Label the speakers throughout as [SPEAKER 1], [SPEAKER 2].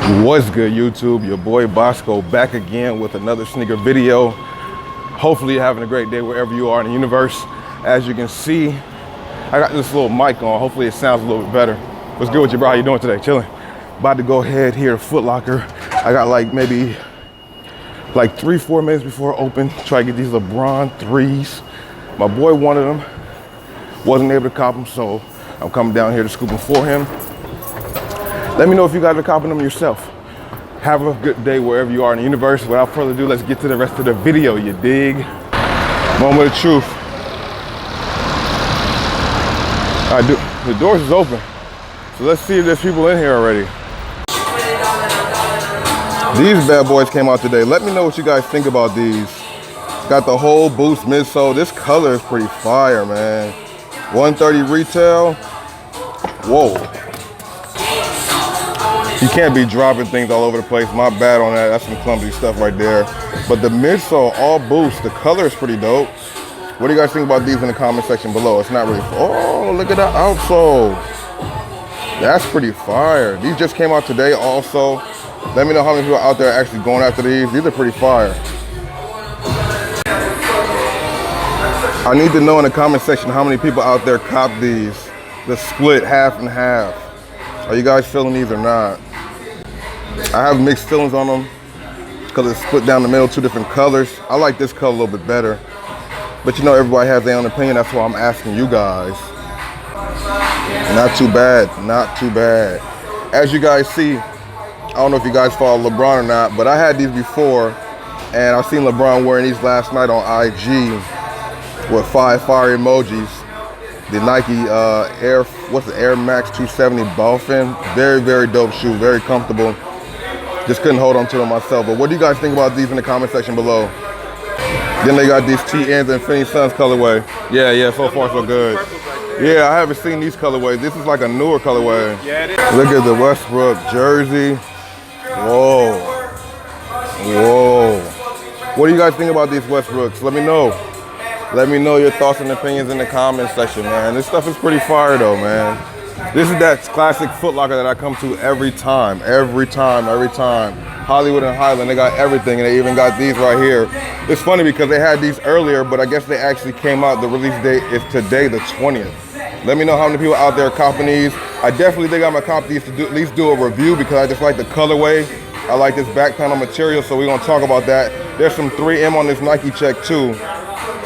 [SPEAKER 1] What's good, YouTube? Your boy Bossco back again with another sneaker video. Hopefully you're having a great day wherever you are in the universe. As you can see, I got this little mic on. Hopefully it sounds a little bit better. What's good with you, bro? How you doing today? Chilling. About to go ahead here to Foot Locker. I got maybe 3-4 minutes before open. Try to get these LeBron 3s. My boy wanted them. Wasn't able to cop them, so I'm coming down here to scoop them for him. Let me know if you guys are copping them yourself. Have a good day wherever you are in the universe. Without further ado, let's get to the rest of the video, you dig? Moment of truth. All right, the doors is open. So let's see if there's people in here already. These bad boys came out today. Let me know what you guys think about these. Got the whole boost midsole. This color is pretty fire, man. 130 retail. Whoa. You can't be dropping things all over the place. My bad on that. That's some clumsy stuff right there. But the midsole, all boost. The color is pretty dope. What do you guys think about these in the comment section below? It's not really. Oh, look at the outsole. That's pretty fire. These just came out today also. Let me know how many people out there are actually going after these. These are pretty fire. I need to know in the comment section how many people out there cop these. The split half and half. Are you guys feeling these or not? I have mixed feelings on them because it's split down the middle, two different colors. I like this color a little bit better. But you know, everybody has their own opinion. That's why I'm asking you guys. Not too bad, not too bad. As you guys see, I don't know if you guys follow LeBron or not, but I had these before, and I seen LeBron wearing these last night on IG with 5 fire emojis. The Nike Air Max 270 Dolphin. Very, very dope shoe, very comfortable. Just couldn't hold on to them myself. But what do you guys think about these in the comment section below? Then they got these TNs and Infinity Suns colorway. Yeah, so far so good. Yeah, I haven't seen these colorways. This is like a newer colorway. Yeah, it is. Look at the Westbrook jersey. Whoa. What do you guys think about these Westbrooks? Let me know. Let me know your thoughts and opinions in the comment section, man. This stuff is pretty fire though, man. This is that classic Foot Locker that I come to every time. Hollywood and Highland, they got everything, and they even got these right here. It's funny because they had these earlier, but I guess they actually came out, the release date is today, the 20th. Let me know how many people out there copping these. I definitely think I'm gonna cop these to at least do a review because I just like the colorway. I like this back panel material, so we're gonna talk about that. There's some 3M on this Nike check too.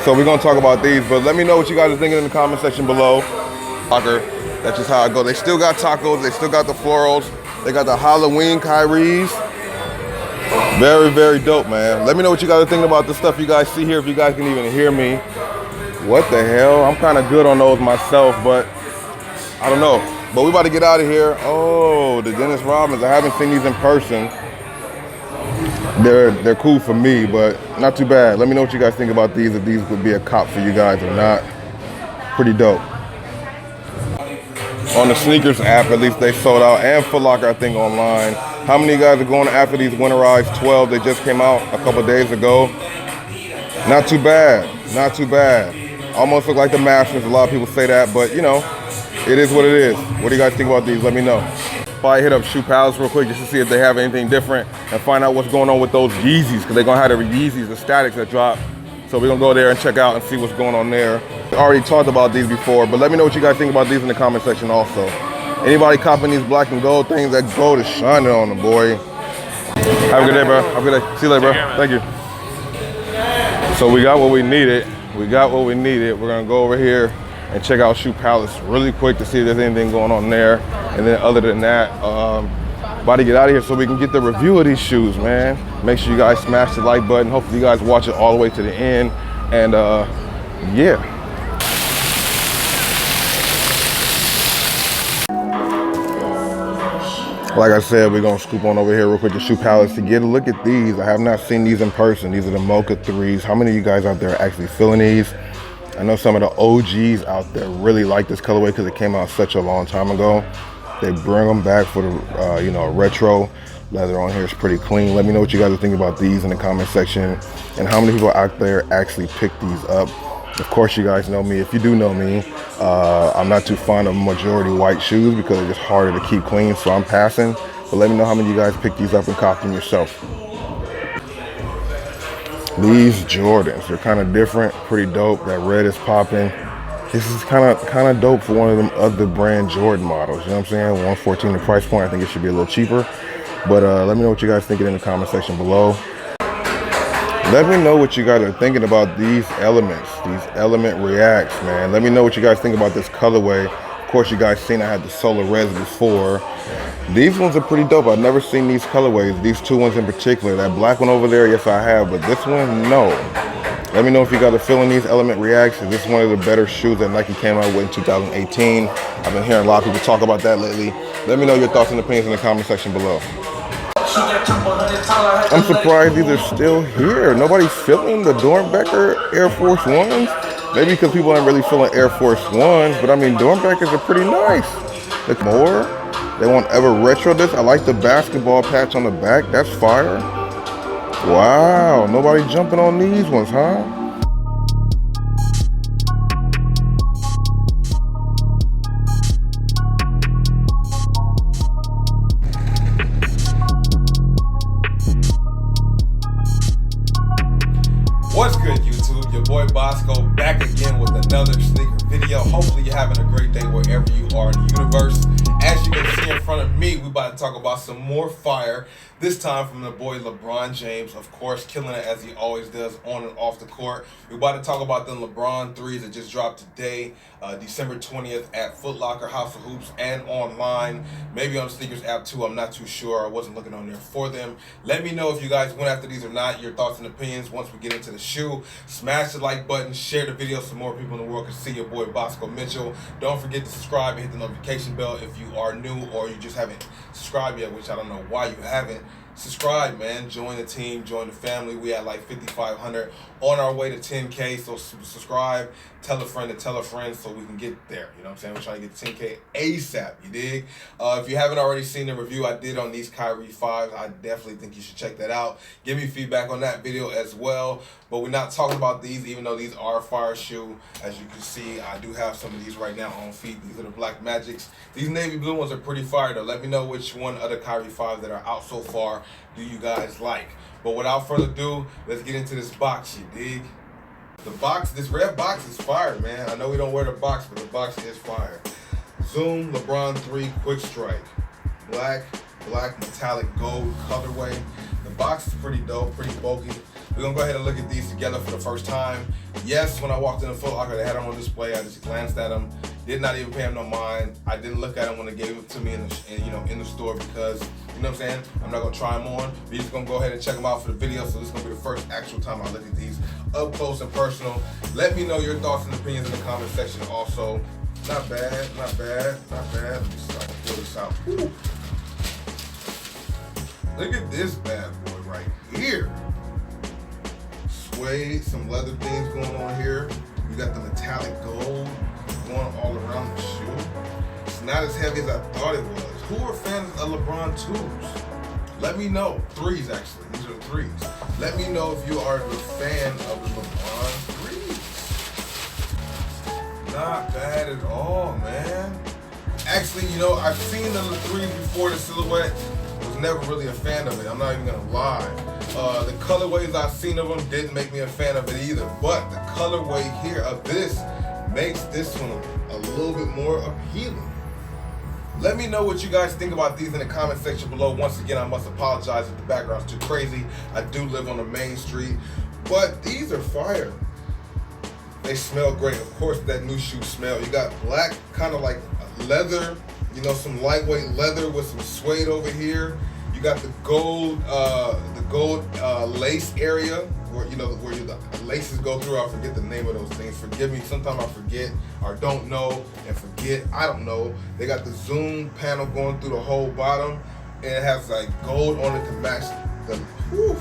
[SPEAKER 1] So we're gonna talk about these, but let me know what you guys are thinking in the comment section below. That's just how I go. They still got tacos, they still got the florals, they got the Halloween KYRIEs. Very, very dope, man. Let me know what you guys are thinking about the stuff you guys see here, if you guys can even hear me. What the hell? I'm kind of good on those myself, but I don't know. But we about to get out of here. Oh, the Dennis Rodmans. I haven't seen these in person. They're cool for me, but not too bad. Let me know what you guys think about these, if these would be a cop for you guys or not. Pretty dope. On the sneakers app, at least they sold out, and Foot Locker, I think, online. How many of you guys are going after these winterized 12? They just came out a couple days ago. Not too bad, not too bad. Almost look like the Masters. A lot of people say that, but you know, it is what it is. What do you guys think about these? Let me know. Probably hit up Shoe Palace real quick just to see if they have anything different and find out what's going on with those Yeezys, because they're gonna have the Yeezys, the statics that drop. So we're gonna go there and check out and see what's going on there. I already talked about these before, but let me know what you guys think about these in the comment section also. Anybody copping these black and gold things, that gold is shining on them, boy. Have a good day, bro. Have a good day. See you later, bro. Thank you. So we got what we needed. We're gonna go over here and check out Shoe Palace really quick to see if there's anything going on there. And then other than that, about to get out of here so we can get the review of these shoes, man. Make sure you guys smash the like button. Hopefully you guys watch it all the way to the end. And yeah. Like I said, we're gonna scoop on over here real quick to Shoe Palace to get a look at these. I have not seen these in person. These are the Mocha 3s. How many of you guys out there are actually feeling these? I know some of the OGs out there really like this colorway because it came out such a long time ago. They bring them back for the, you know, retro. Leather on here is pretty clean. Let me know what you guys are thinking about these in the comment section and how many people out there actually pick these up. Of course, you guys know me. If you do know me, I'm not too fond of majority white shoes because they're just harder to keep clean, so I'm passing. But let me know how many of you guys picked these up and copped them yourself. These Jordans, they're kind of different, pretty dope. That red is popping. This is kind of dope for one of them other brand Jordan models. You know what I'm saying? 114 the price point. I think it should be a little cheaper. But let me know what you guys thinking in the comment section below. Let me know what you guys are thinking about these elements, these element reacts, man. Let me know what you guys think about this colorway. Of course, you guys seen I had the solar res before. These ones are pretty dope. I've never seen these colorways, these two ones in particular. That black one over there, yes I have, but this one, no. Let me know if you guys are feeling these element reactions. This is one of the better shoes that Nike came out with in 2018. I've been hearing a lot of people talk about that lately. Let me know your thoughts and opinions in the comment section below. I'm surprised these are still here. Nobody's feeling the Dornbecker Air Force Ones. Maybe because people aren't really feeling Air Force Ones, but I mean, Dornbeckers are pretty nice. Look more. They won't ever retro this. I like the basketball patch on the back. That's fire. Wow, nobody jumping on these ones, huh?
[SPEAKER 2] What's good, YouTube? Your boy Bossco back again with another sneaker video. Hopefully you're having a great day wherever you are in the universe. As you can see in front of me, we about to talk about some more fire. This time from the boy LeBron James, of course, killing it as he always does on and off the court. We're about to talk about the LeBron 3s that just dropped today, December 20th at Foot Locker, House of Hoops, and online. Maybe on the sneakers app too, I'm not too sure. I wasn't looking on there for them. Let me know if you guys went after these or not, your thoughts and opinions once we get into the shoe. Smash the like button, share the video so more people in the world can see your boy Bossco Mitchell. Don't forget to subscribe and hit the notification bell if you are new or you just haven't subscribed yet, which I don't know why you haven't. Subscribe, man. Join the team, join the family. We at like 5,500 on our way to 10K. So subscribe, tell a friend to tell a friend so we can get there. You know what I'm saying? We're trying to get to 10K ASAP. You dig? If you haven't already seen the review I did on these KYRIE 5s, I definitely think you should check that out. Give me feedback on that video as well. But we're not talking about these, even though these are a fire shoe. As you can see, I do have some of these right now on feet. These are the Black Magics. These navy blue ones are pretty fire though. Let me know which one other KYRIE 5s that are out so far do you guys like. But without further ado, let's get into this box, you dig? The box, this red box is fire, man. I know we don't wear the box, but the box is fire. Zoom LeBron 3 Quick Strike. Black metallic gold colorway. The box is pretty dope, pretty bulky. We're gonna go ahead and look at these together for the first time. Yes, when I walked in the Foot Locker, they had them on display. I just glanced at them. Did not even pay them no mind. I didn't look at them when they gave it to me in the store because, you know what I'm saying? I'm not gonna try them on. We're just gonna go ahead and check them out for the video. So this is gonna be the first actual time I look at these up close and personal. Let me know your thoughts and opinions in the comment section also. Not bad, not bad, not bad. Let me see if I can pull this out. Woo. Look at this bad boy right here. Suede, some leather things going on here. We got the metallic gold going all around the shoe. It's not as heavy as I thought it was. Who are fans of LeBron 2s? Let me know. 3s actually. These are 3s. Let me know if you are the fan of the LeBron 3s. Not bad at all, man. Actually, you know, I've seen the 3s before, the silhouette. Was never really a fan of it. I'm not even gonna lie. The colorways I've seen of them didn't make me a fan of it either. But the colorway here of this makes this one a little bit more appealing. Let me know what you guys think about these in the comment section below. Once again, I must apologize if the background's too crazy. I do live on the main street, but these are fire. They smell great. Of course, that new shoe smell. You got black, kind of like leather, you know, some lightweight leather with some suede over here. You got the gold lace area where, you know, where the laces go through. I forget the name of those things. Forgive me. Sometimes I forget or don't know and forget. I don't know. They got the zoom panel going through the whole bottom, and it has like gold on it to match the. Whew,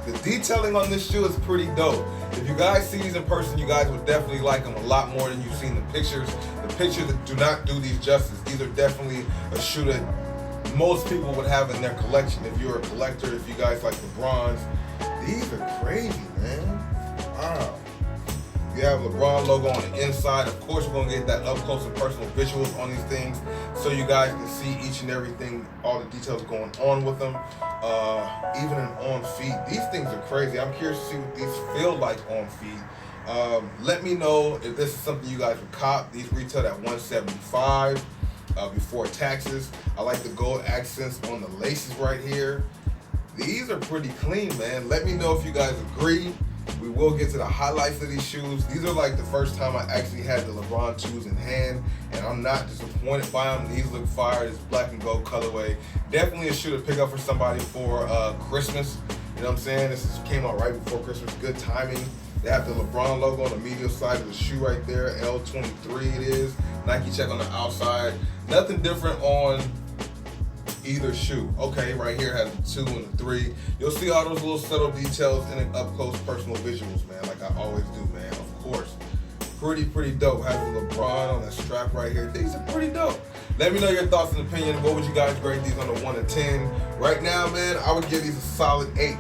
[SPEAKER 2] the detailing on this shoe is pretty dope. If you guys see these in person, you guys would definitely like them a lot more than you've seen the pictures. The pictures that do not do these justice. These are definitely a shoe that most people would have in their collection. If you're a collector, if you guys like the bronze, these are crazy, man. Wow. You have LeBron logo on the inside. Of course, we're gonna get that up close and personal visuals on these things, so you guys can see each and everything, all the details going on with them. Even on feet, these things are crazy. I'm curious to see what these feel like on feet. Let me know if this is something you guys would cop. These retail at $175 before taxes. I like the gold accents on the laces right here. These are pretty clean, man. Let me know if you guys agree. We will get to the highlights of these shoes. These are like the first time I actually had the LeBron 2s in hand, and I'm not disappointed by them. These look fire. This black and gold colorway. Definitely a shoe to pick up for somebody for Christmas. You know what I'm saying? This came out right before Christmas. Good timing. They have the LeBron logo on the medial side of the shoe right there. L23 it is. Nike check on the outside. Nothing different on either shoe. Okay, right here has the 2 and the 3. You'll see all those little subtle details in the up close personal visuals, man, like I always do, man. Of course, pretty dope. Has the LeBron on that strap right here. These are pretty dope. Let me know your thoughts and opinion. What would you guys grade these on a 1 to 10? Right now, man, I would give these a solid 8.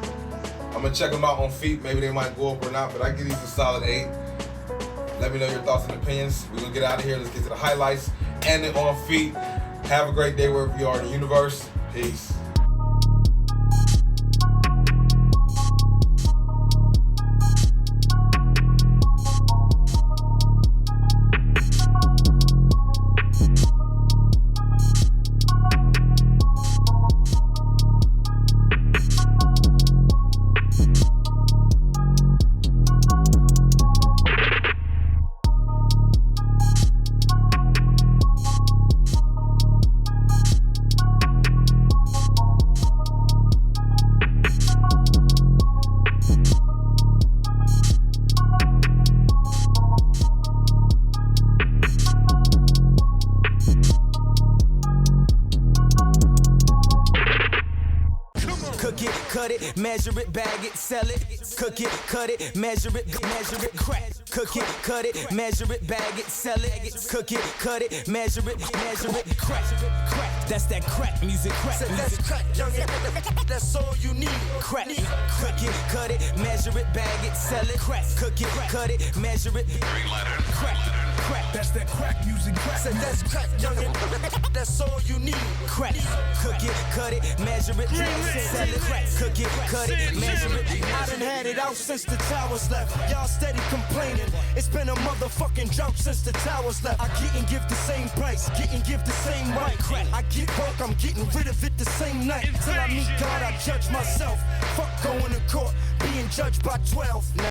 [SPEAKER 2] I'm gonna check them out on feet. Maybe they might go up or not, but I give these a solid 8. Let me know your thoughts and opinions. We're gonna get out of here. Let's get to the highlights and then on feet. Have a great day wherever you are in the universe. Peace.
[SPEAKER 3] Cut it, measure it, bag it, sell it. Cook it, cut it, measure it, crack. Cook it, cut it, measure it, bag it, sell it. Cook it, cut it, measure it, crack. That's that crack music, crack music. That's crack, youngin'. That's all you need. Crack. Cook it, cut it, measure it, bag it, sell it. Crack. Cook it, cut it, measure it, crack. That's that crack music, crack. That's crack, youngin'. That's all you need. Crack. Cook it, cut it, measure it, sell it. Crack. Cook it, cut it, measure it. I done had it out since the towers left. Y'all steady complaining. It's been a motherfucking drought since the towers left. I get and give the same price, get and give the same right. I get work, I'm getting rid of it the same night. Till I meet God, I judge myself. Fuck going to court, being judged by 12.